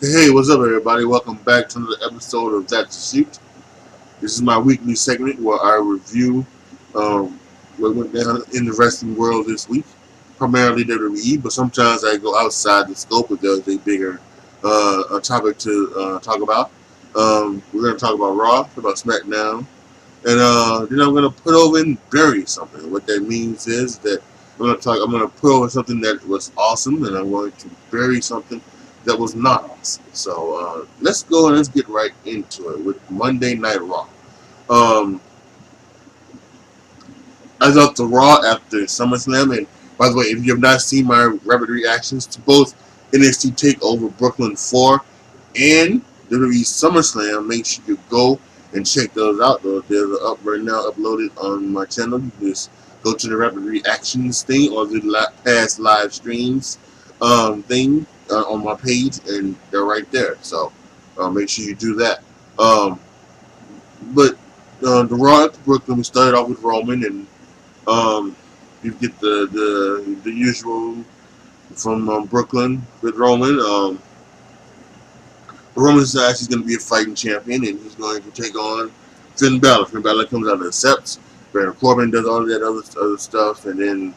Hey, what's up, everybody? Welcome back to another episode of That's the Shoot. This is my weekly segment where I review um, what went down in the wrestling world this week, primarily WWE, but sometimes I go outside the scope if there's a bigger a topic to talk about. We're going to talk about Raw, talk about SmackDown, and then I'm going to put over and bury something. What that means is that I'm going to put over something that was awesome, and I'm going to bury something that was not awesome. So let's go and let's get right into it with Monday Night Raw. Um, I thought the Raw after SummerSlam, and by the way, if you have not seen my rapid reactions to both NXT Takeover Brooklyn 4 and WWE SummerSlam, make sure you go and check those out. They're up right now, uploaded on my channel. You can just go to the rapid reactions thing or the past live streams thing on my page, and they're right there. So make sure you do that. But the Raw at Brooklyn, we started off with Roman, and um, you get the usual from Brooklyn with Roman. Roman decides he's going to be a fighting champion, and he's going to take on Finn Balor. Finn Balor comes out and accepts. Baron Corbin does all that other stuff, and then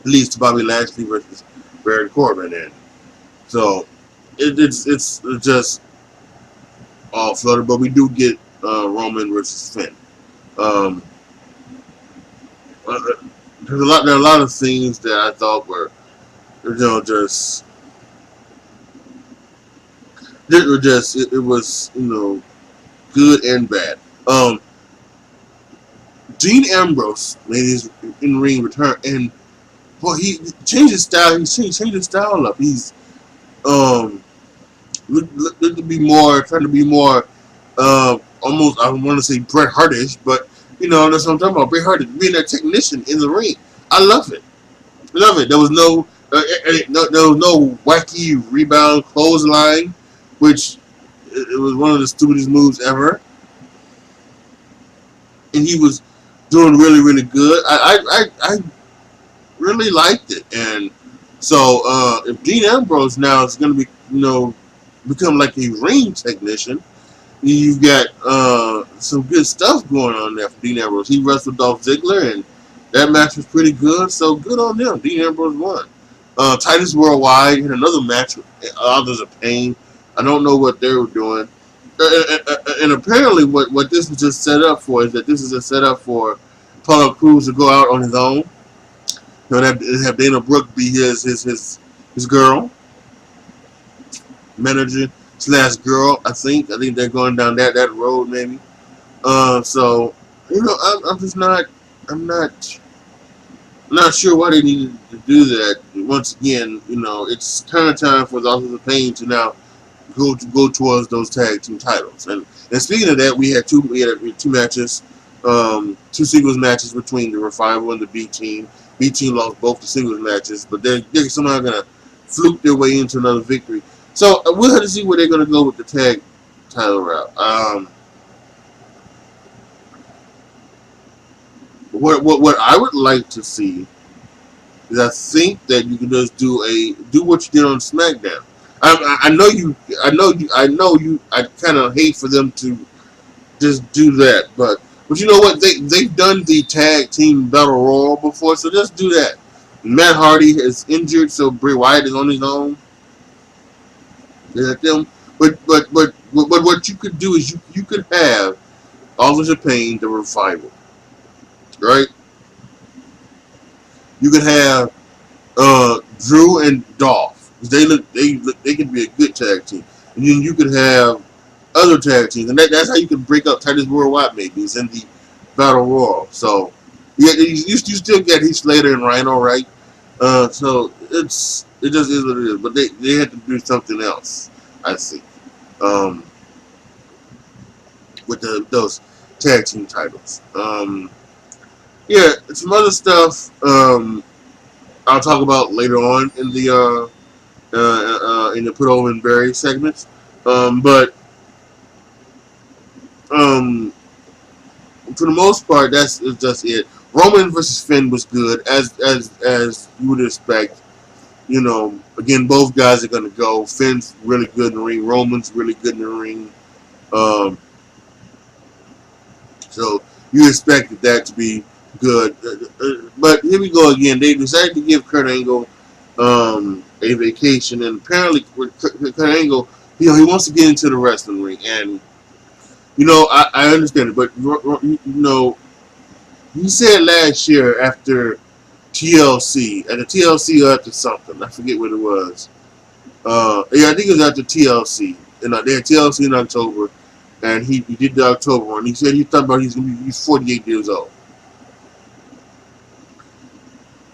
leads to Bobby Lashley versus Baron Corbin. And so it's just all flooded, but we do get Roman versus Finn. Um, there are a lot of things that I thought were, just it was good and bad. Dean Ambrose made his in ring return, and boy, he changed his style. He changed his style up. He's um look to be more, trying to be more, almost, I want to say Bret Hartish, but that's what I'm talking about. Bret Hart being a technician in the ring. I love it. Love it. There was there was no wacky rebound clothesline, which it was one of the stupidest moves ever. And he was doing really, really good. I really liked it. And so if Dean Ambrose now is going to be, become like a ring technician, you've got some good stuff going on there for Dean Ambrose. He wrestled Dolph Ziggler, and that match was pretty good. So good on them. Dean Ambrose won. Titus Worldwide had another match with Others of Pain. I don't know what they were doing. And apparently what this was just set up for is that this is a setup for Apollo Crews to go out on his own. Have Dana Brooke be his girl, manager slash girl. I think they're going down that road maybe. So I'm just not I'm not sure why they needed to do that. Once again, it's kind of time for the Authors of Pain to now go towards those tag team titles. And speaking of that, we had two matches, two singles matches between the Revival and the B Team. B Team lost both the singles matches, but they're somehow gonna fluke their way into another victory. So we'll have to see where they're gonna go with the tag title route. What I would like to see is, I think that you can just do what you did on SmackDown. I know you. I kind of hate for them to just do that, but you know what? They've done the tag team battle royal before, so just do that. Matt Hardy is injured, so Bray Wyatt is on his own. Them, but what you could do is you could have Authors of Pain, the Revival, right? You could have Drew and Dolph. They could be a good tag team, and then you could have other tag teams, and that's how you can break up Titus Worldwide. Maybe it's in the Battle Royal. So yeah, you still get Heath Slater and Rhino, right? So it just is what it is. But they had to do something else, I think, with those tag team titles. Yeah, some other stuff I'll talk about later on in the put over and bury segments. But for the most part, that's just it. Roman versus Finn was good, as you would expect. again, both guys are going to go. Finn's really good in the ring. Roman's really good in the ring. Um, so you expected that to be good. But here we go again. They decided to give Kurt Angle a vacation, and apparently Kurt Angle, he wants to get into the wrestling ring, and I understand it, but he said last year after TLC, at the TLC or after something, I forget what it was. Yeah, I think it was after TLC. And they had TLC in October, and he did the October one. He said he thought about he's 48 years old,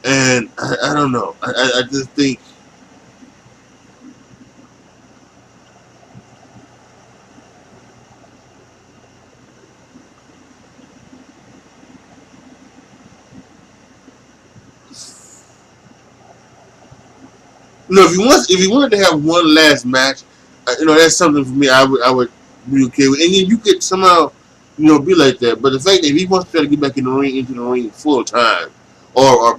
and I don't know. I just think. If he wanted to have one last match, that's something for me. I would be okay with, and then you could somehow, be like that. But the fact that if he wants to try to get back into the ring full time, or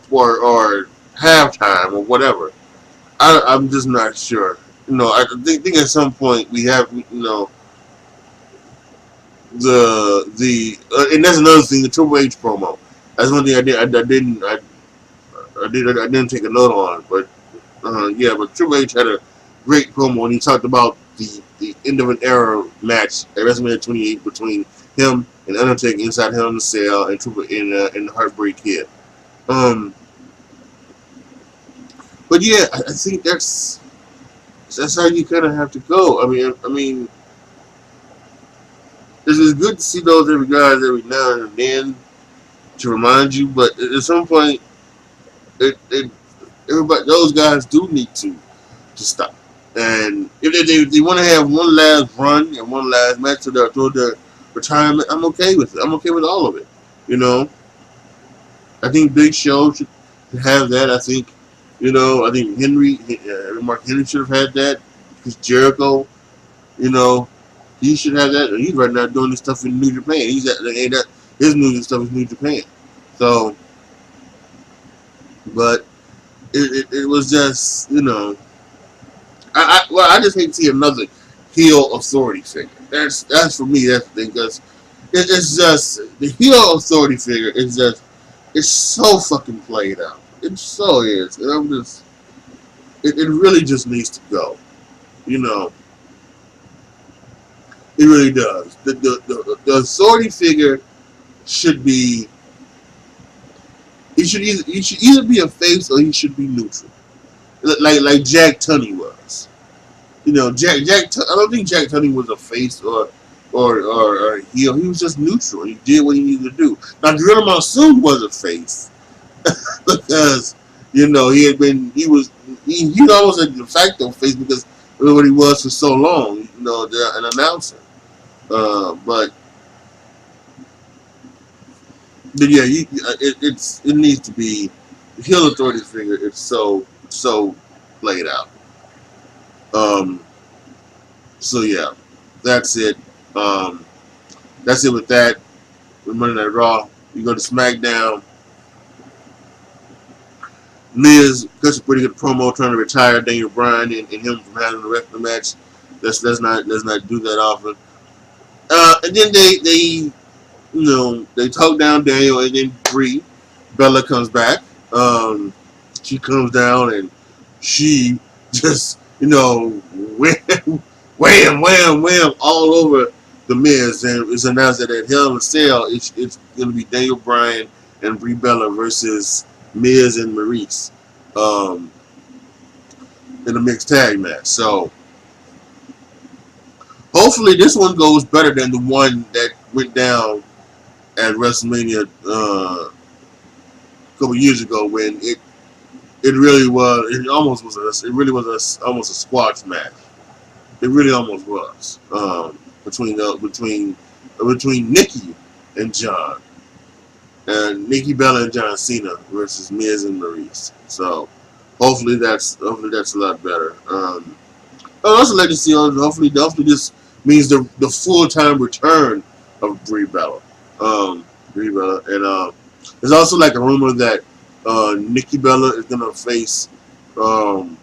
halftime or whatever, I'm just not sure. I think at some point we have, and that's another thing. The Triple H promo. That's one thing I didn't take a note on, but. Yeah, but Triple H had a great promo when he talked about the end of an era match at WrestleMania 28 between him and Undertaker inside Hell in a Cell and and the Heartbreak Kid. But yeah, I think that's how you kind of have to go. I mean, it's good to see those every guys every now and then to remind you, but at some point, it everybody, those guys do need to stop. And if they want to have one last run and one last match to their retirement, I'm okay with it. I'm okay with all of it. You know, I think Big Show should have that. I think Mark Henry should have had that. Because Jericho, you know, he should have that. He's right now doing this stuff in New Japan. His new stuff is New Japan. So, but it was just, I just hate to see another heel authority figure. That's for me. That's the thing, because it's just the heel authority figure is just it's so fucking played out. It so is, and I'm just it really just needs to go. It really does. The authority figure should be. He should either be a face or he should be neutral, like Jack Tunney was. I don't think Jack Tunney was a face or a heel. He was just neutral. He did what he needed to do. Now Gorilla Monsoon was a face because he almost a de facto face because of what he was for so long. An announcer. But yeah, it needs to be the heel authority figure. It's so played out. So yeah, that's it. That's it with that. We're Monday Night Raw. You go to SmackDown. Miz cuts a pretty good promo trying to retire Daniel Bryan and him from having the rest of the match. Let's not do that often. And then they talk down Daniel, and then Brie Bella comes back. She comes down and she just wham, wham, wham all over the Miz, and it's announced that at Hell in a Cell it's going to be Daniel Bryan and Brie Bella versus Miz and Maurice in a mixed tag match. So hopefully this one goes better than the one that went down at WrestleMania a couple years ago when it really almost a squash match. It really almost was between Nikki and John, and Nikki Bella and John Cena versus Miz and Maurice. So hopefully that's a lot better. I'd also like to see hopefully this means the full time return of Brie Bella. And there's also like a rumor that Nikki Bella is gonna face Um,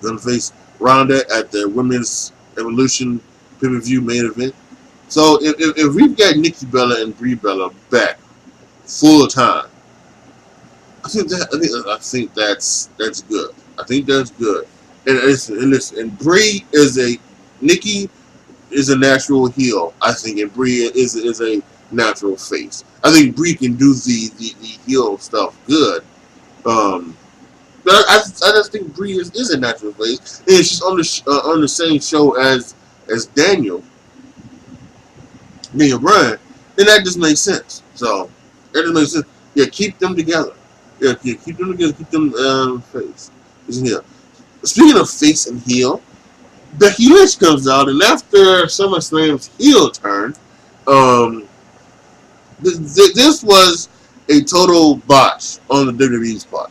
gonna face Ronda at the Women's Evolution pay-per-view main event. So if we've got Nikki Bella and Brie Bella back full time, I think that's good. I think that's good. And Brie is a Nikki is a natural heel, I think, and Brie is a natural face. I think Brie can do the heel stuff good. Um, but I just think Brie is a natural face, and she's on the same show as Daniel Bryan, then that just makes sense. So that just makes sense. Yeah, keep them together. Yeah, keep them together. Keep them face. Yeah. Speaking of face and heel, Becky Lynch comes out, and after SummerSlam's heel turn, um, this was a total botch on the WWE's part.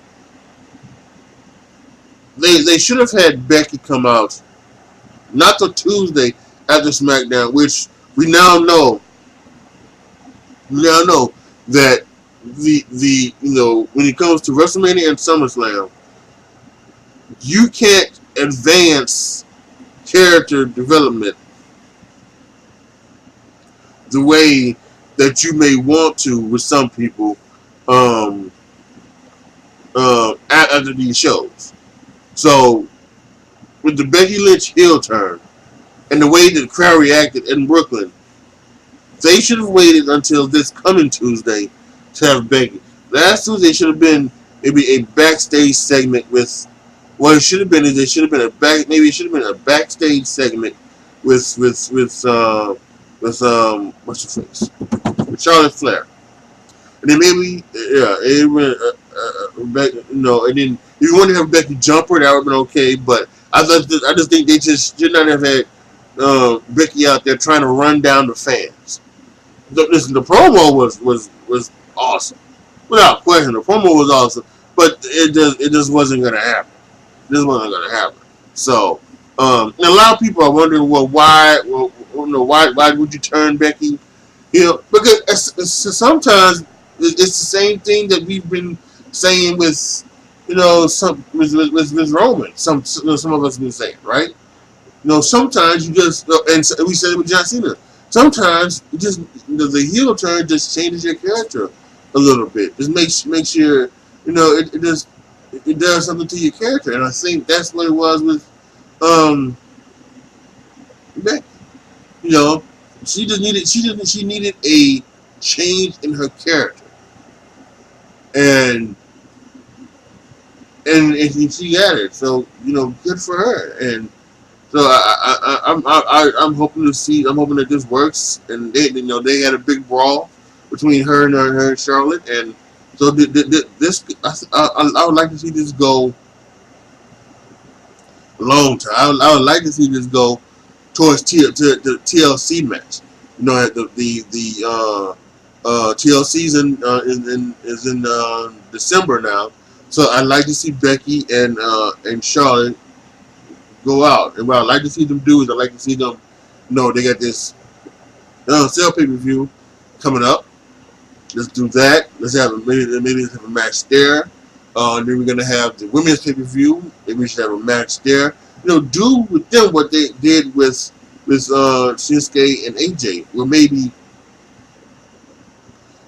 They should have had Becky come out not till Tuesday after SmackDown, which we now know that the when it comes to WrestleMania and SummerSlam, you can't advance character development the way that you may want to with some people after these shows. So with the Becky Lynch heel turn and the way that the crowd reacted in Brooklyn, they should have waited until this coming Tuesday to have Becky. Last Tuesday should have been maybe a backstage segment with. What it should have been is it should have been it should have been a backstage segment with what's your face, with Charlotte Flair, and then maybe and then if you want to have Becky jumper, that would have been okay. But I just think they just should not have had Becky out there trying to run down the fans. Listen, the promo was awesome, without question. The promo was awesome, but it just wasn't gonna happen. This wasn't gonna happen. So, and a lot of people are wondering, why would you turn Becky? Because sometimes it's the same thing that we've been saying with, with Roman. Some of us have been saying, right? Sometimes you just, and we said it with John Cena. Sometimes you just the heel turn just changes your character a little bit. Just makes your it does something to your character, and I think that's what it was with Becky. She needed a change in her character, and she got it. So good for her. And so I'm hoping that this works, and they had a big brawl between her and Charlotte, and so this I would like to see this go a long time. I would like to see this go towards the TLC match. The TLC is in December now, so I'd like to see Becky and Charlotte go out. And what I'd like to see them do is I'd like to see them, they got this sale pay-per-view coming up. Let's do that. Let's maybe let's have a match there. Then we're gonna have the women's pay-per-view. Maybe we should have a match there. Do with them what they did with Shinsuke and AJ. Where maybe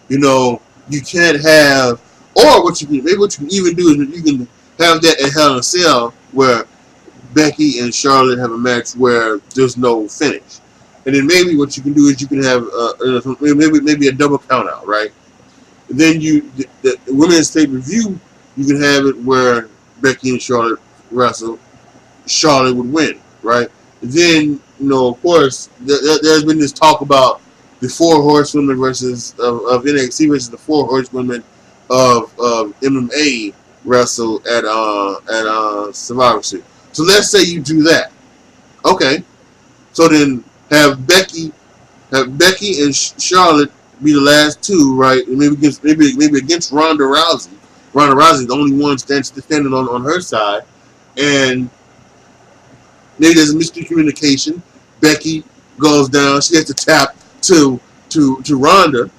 you can't have, or what you can even do is you can have that at Hell in a Cell where Becky and Charlotte have a match where there's no finish. And then maybe what you can do is you can have maybe a double count out, right? And then the women's pay-per-view, you can have it where Becky and Charlotte wrestle. Charlotte would win, right? And then of course, there's been this talk about the 4 horsewomen versus of NXT versus the 4 horsewomen of MMA wrestle at Survivor Series. So let's say you do that, okay? So then have Becky and Charlotte be the last 2, right? And maybe against Ronda Rousey. Ronda Rousey, the only one standing on her side, and maybe there's a miscommunication. Becky goes down. She has to tap to Ronda,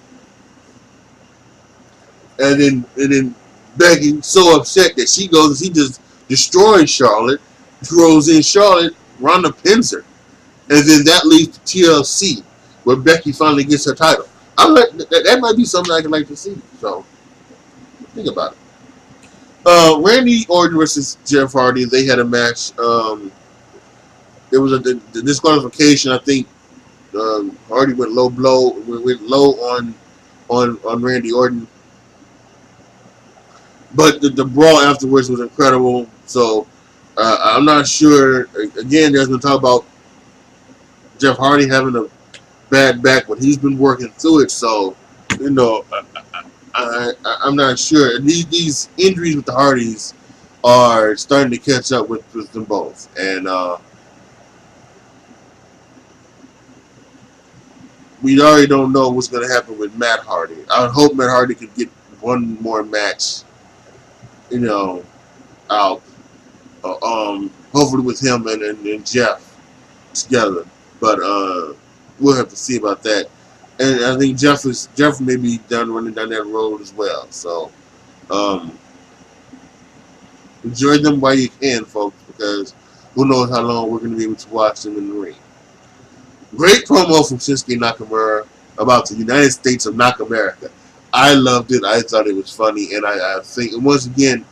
and then Becky so upset that she goes, he just destroys Charlotte, throws in Charlotte, Ronda pins her, and then that leads to TLC, where Becky finally gets her title. That might be something I could like to see. So think about it. Randy Orton versus Jeff Hardy. They had a match. There was the disqualification. I think Hardy went low on Randy Orton, but the brawl afterwards was incredible. So I'm not sure. Again, there's been talk about Jeff Hardy having a bad back, but he's been working through it. So you know, I'm not sure. These injuries with the Hardys are starting to catch up with them both, and we already don't know what's going to happen with Matt Hardy. I would hope Matt Hardy could get one more match, out. Hopefully with him and Jeff together. But we'll have to see about that. And I think Jeff may be running down that road as well. So enjoy them while you can, folks, because who knows how long we're going to be able to watch them in the ring. Great promo from Shinsuke Nakamura about the United States of Nakamerica. I loved it. I thought it was funny, and I think, once again,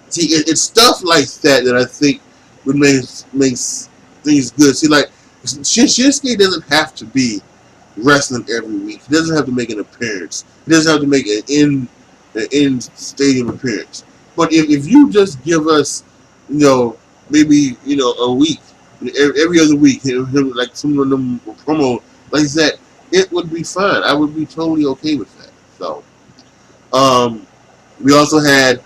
see, it's stuff like that I think would makes things good. See, like Shinsuke doesn't have to be wrestling every week. He doesn't have to make an appearance. He doesn't have to make an in stadium appearance. But if you just give us, maybe a week, every other week, like some of them promo like that, it would be fine. I would be totally okay with that. So, we also had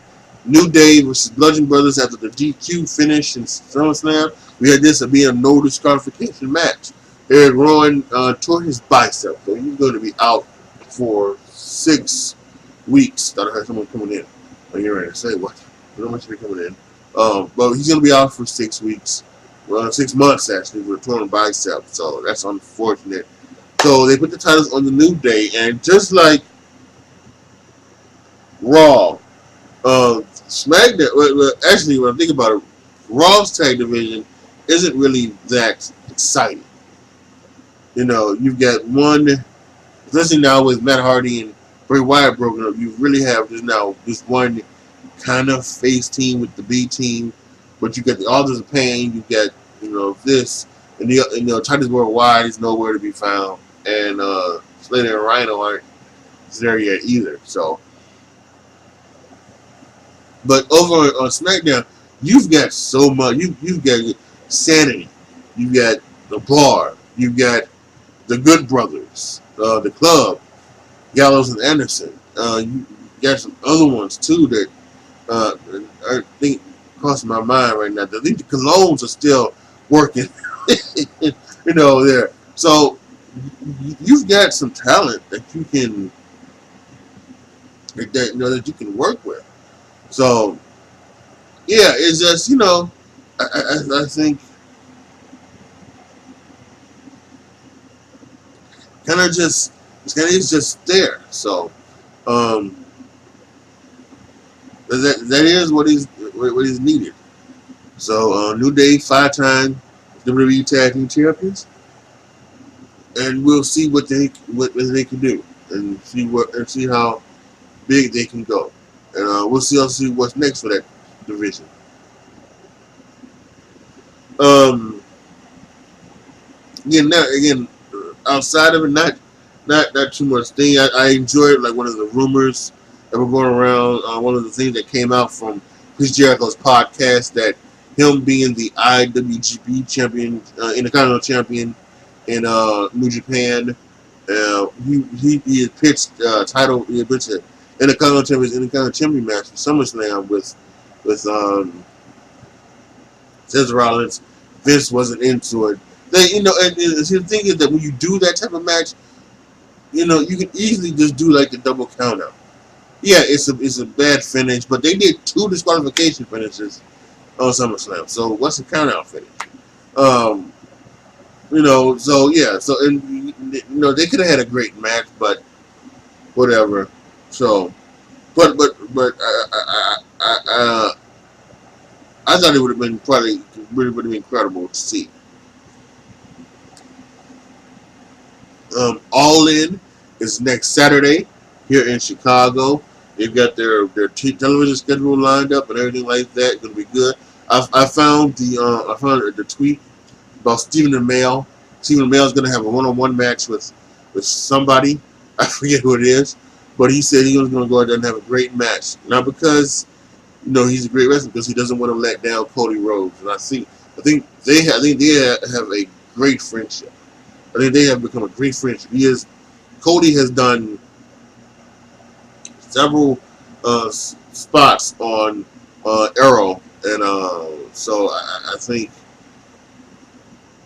New Day versus Bludgeon Brothers after the DQ finish in SummerSlam. We had this being a no disqualification match. Eric Rowan tore his bicep, so he's going to be out for 6 weeks. Thought I heard someone coming in. Oh, you're ready to say what? I don't want you to be coming in. But he's going to be out for 6 weeks. Well, 6 months actually with a torn bicep, so that's unfortunate. So they put the titles on the New Day, and just like Raw, SmackDown. Well, actually, when I think about it, Raw's tag division isn't really that exciting. You've got one, especially now with Matt Hardy and Bray Wyatt broken up. You really have just one kind of face team with the B team, but you got the Authors of Pain. You got this, and the Titus Worldwide is nowhere to be found, and Slater and Rhino aren't there yet either. So. But over on SmackDown, you've got so much. You've got Sanity, you've got the Bar, you've got the Good Brothers, the Club, Gallows and Anderson. You got some other ones too that I think crossing my mind right now. I think the Colognes are still working, there. So you've got some talent that you can that you can work with. So, yeah, it's just, I think it's just there. So, that is what is needed. So, New Day, 5-time WWE Tag Team Champions, and we'll see what they can do, and see how big they can go. And we'll see what's next for that division. Again, outside of it, not too much thing. I enjoyed like one of the rumors that were going around. One of the things that came out from Chris Jericho's podcast, that him being the IWGP champion, Intercontinental champion in New Japan, he had pitched title. He had pitched it. Intercontinental Champion match for SummerSlam with Seth Rollins. Vince wasn't into it. And the thing is that when you do that type of match, you can easily just do like the double count out. Yeah, it's a bad finish, but they did 2 disqualification finishes on SummerSlam. So what's the count out finish? So yeah, they could have had a great match, but whatever. So, I thought it would have been probably really would have been incredible to see. All In is next Saturday here in Chicago. They've got their television schedule lined up and everything like that. It's gonna be good. I found the tweet about Stephen Amell. Stephen Amell is gonna have a one-on-one match with somebody. I forget who it is, but he said he was gonna go out there and have a great match. Not because he's a great wrestler, because he doesn't want to let down Cody Rhodes. And I think they have a great friendship. I think they have become a great friendship. Cody has done several spots on Arrow, and so I think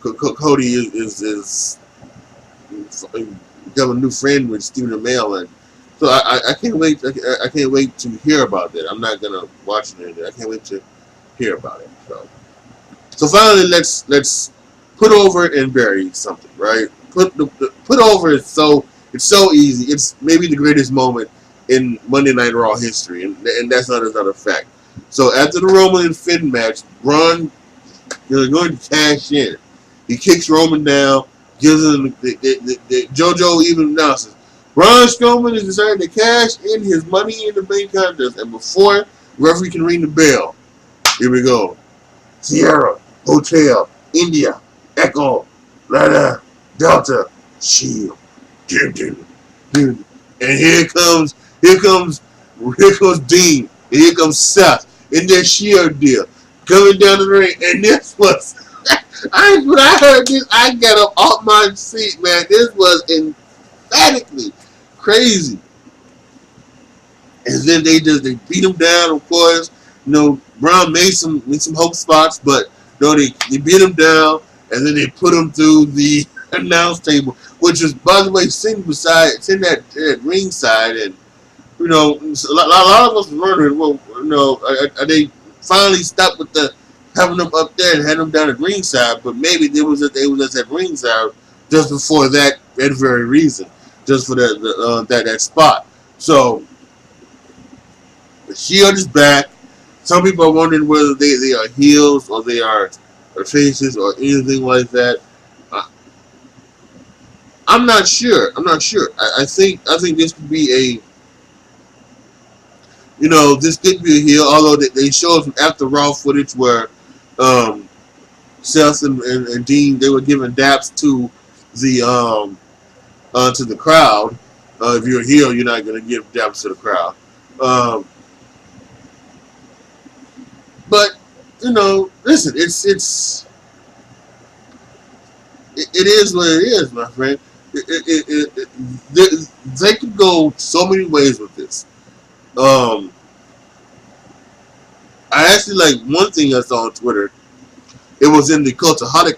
Cody is become a new friend with Stephen Amell, and so I can't wait. I can't wait to hear about that. I'm not gonna watch it. I can't wait to hear about it. So finally, let's put over and bury something, right? Put over is it's so easy. It's maybe the greatest moment in Monday Night Raw history, and that's not another fact. So after the Roman and Finn match, Braun is going to cash in. He kicks Roman down, gives him the JoJo even announces Braun Strowman is deciding to cash in his Money in the Bank contest, and before the referee can ring the bell, here we go. Sierra, Hotel, India, Echo, Lada, Delta, Shield, and here comes Dean, and here comes Seth in their Shield deal coming down the ring, and this was when I heard this, I got up off my seat, man. This was emphatically crazy. And then they beat him down, of course. Braun made some hope spots, but they beat him down, and then they put him through the announce table, which is, by the way, sitting at ringside, and a lot of us were wondering, well, are they finally stopped with the having them up there and had them down at ringside? But maybe they was just at ringside just before that very reason, just for that spot. So the Shield is back. Some people are wondering whether they are heels or they are faces or anything like that. I'm not sure. I think this could be this could be a heel. Although they showed some after Raw footage where Seth and Dean, they were giving daps to the crowd. If you're a heel, you're not going to give daps to the crowd. But listen, it is what it is, my friend. They could go so many ways with this. I actually like one thing I saw on Twitter. It was in the Cultaholic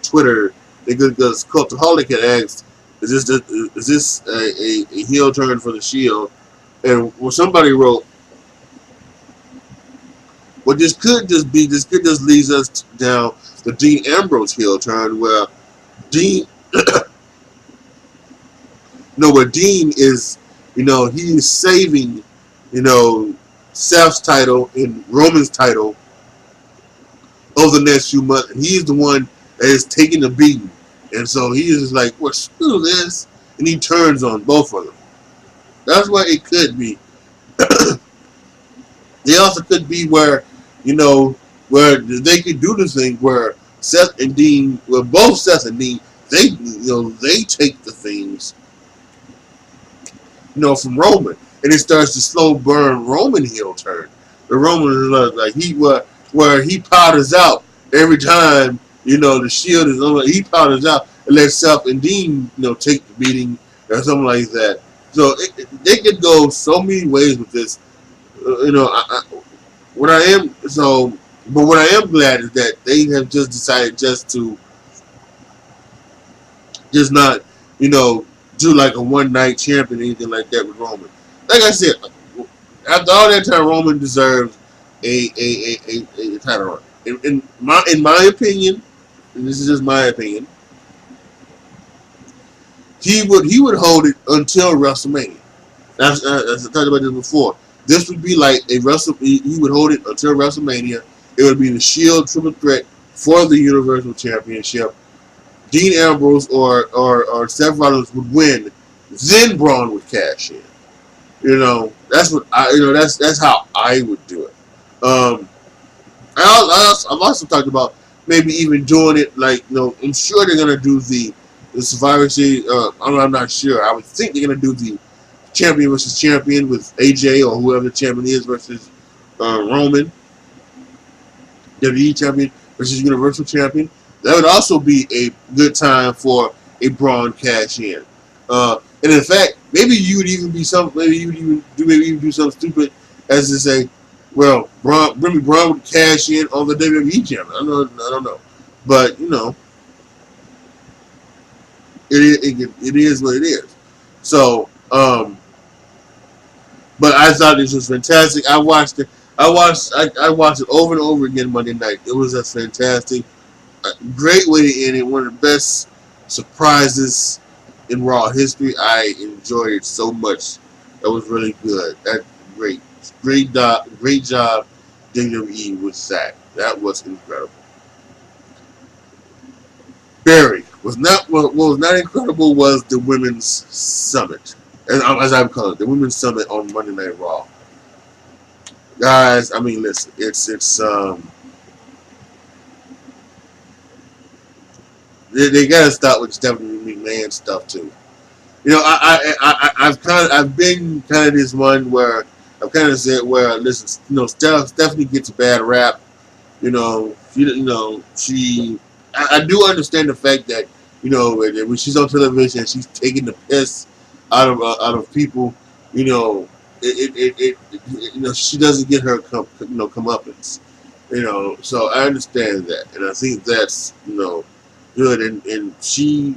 Twitter, because Cultaholic had asked, "Is this a heel turn for the Shield?" And somebody wrote, "Well, this could just leads us down the Dean Ambrose heel turn, where Dean, where Dean is, he is saving, Seth's title and Roman's title over the next few months, and he's the one that is taking the beating, and so he is just like, well, screw this," and he turns on both of them. That's why it could be. They also could be where they could do the thing where Seth and Dean, both Seth and Dean, they take the things, from Roman, and it starts to slow burn Roman heel turn. The Roman is like where he powders out every time the Shield is over. He powders out and lets Seth and Dean take the beating or something like that. So they could go so many ways with this. What I am glad is that they have just decided to not do like a one night champion or anything like that with Roman. Like I said, after all that time, Roman deserves a title run. In my opinion, and this is just my opinion, he would hold it until WrestleMania. As I talked about this before. This would be like a Wrestle. He would hold it until WrestleMania. It would be the Shield triple threat for the Universal Championship. Dean Ambrose or Seth Rollins would win, then Braun would cash in. That's what that's how I would do it. Um, I've also talked about maybe even doing it like I'm sure they're gonna do the Survivor Series. I'm not sure. I would think they're gonna do the champion versus champion with AJ or whoever the champion is versus Roman, WWE champion versus Universal champion. That would also be a good time for a Braun cash in. And in fact, maybe you would even be some. Maybe you would even do something stupid as to say, well, Braun would cash in on the WWE champion. I don't know, but it is what it is. So, but I thought this was fantastic. I watched it. I watched it over and over again Monday night. It was a fantastic, great way to end it. One of the best surprises in Raw history. I enjoyed it so much. That was really good. That great job. WWE with that. That was incredible. Barry was not what was not incredible was the women's summit, as I call it, the women's summit on Monday Night Raw. Guys, I mean, listen, it's they gotta stop with Stephanie McMahon stuff too. I've been kind of this one where I've kind of said where listen, Stephanie gets a bad rap. She I do understand the fact that when she's on television, she's taking the piss out of people. She doesn't get her comeuppance. So I understand that, and I think that's good. And she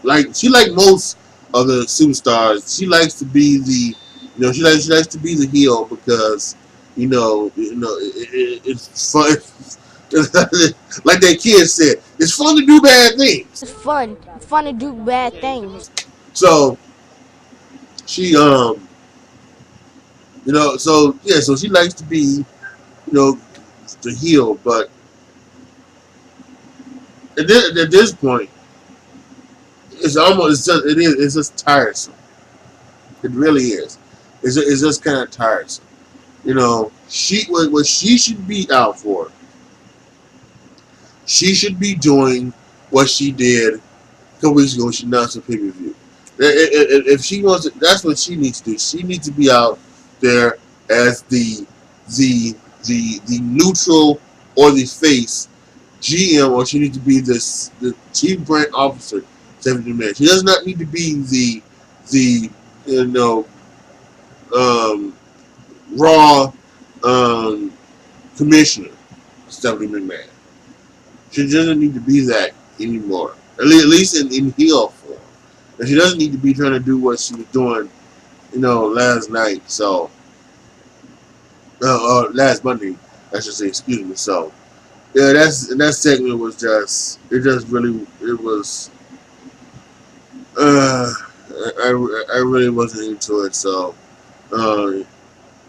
like most of the superstars, she likes to be she likes to be the heel because it's fun. Like that kid said, it's fun to do bad things. It's fun. It's fun to do bad things. So she so she likes to be the heel, but at this point it's just tiresome. It really is. It's just kind of tiresome. What she should be out for. She should be doing what she did a couple weeks ago when she announced the pay-per-view. If she wants to, that's what she needs to do. She needs to be out there as the neutral or the face GM, or she needs to be the chief brand officer. She does not need to be the Raw commissioner, Stephanie McMahon. She doesn't need to be that anymore. At least in heel form. And she doesn't need to be trying to do what she was doing, last night. So, last Monday, I should say. Excuse me. So, yeah, that segment was just. It was. I really wasn't into it. So,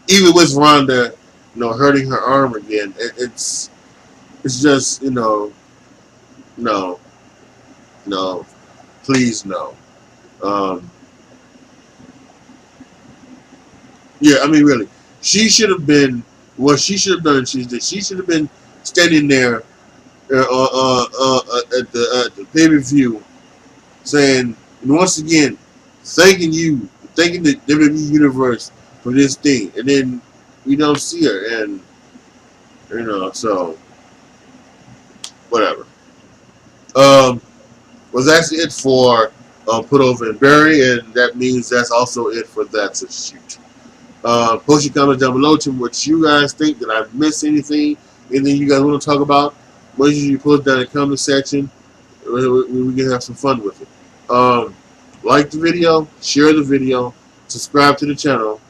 even with Ronda, hurting her arm again, it's just no, please no. Yeah, I mean really, she should have been what she should have done. She should have been standing there at the pay per view, saying and once again, thanking the WWE Universe for this thing, and then we don't see her, and so whatever. Was that's it for Put Over and Bury, and that means that's also it for That's a Shoot. Post your comments down below to what you guys think. Did I miss anything you guys want to talk about? Make sure you put it down in the comment section. We can have some fun with it. Like the video, share the video, subscribe to the channel.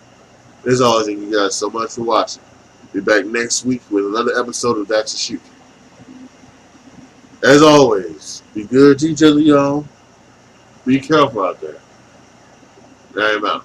As always, thank you guys so much for watching. Be back next week with another episode of That's a Shoot. As always, be good to each other, y'all. Be careful out there. I am out.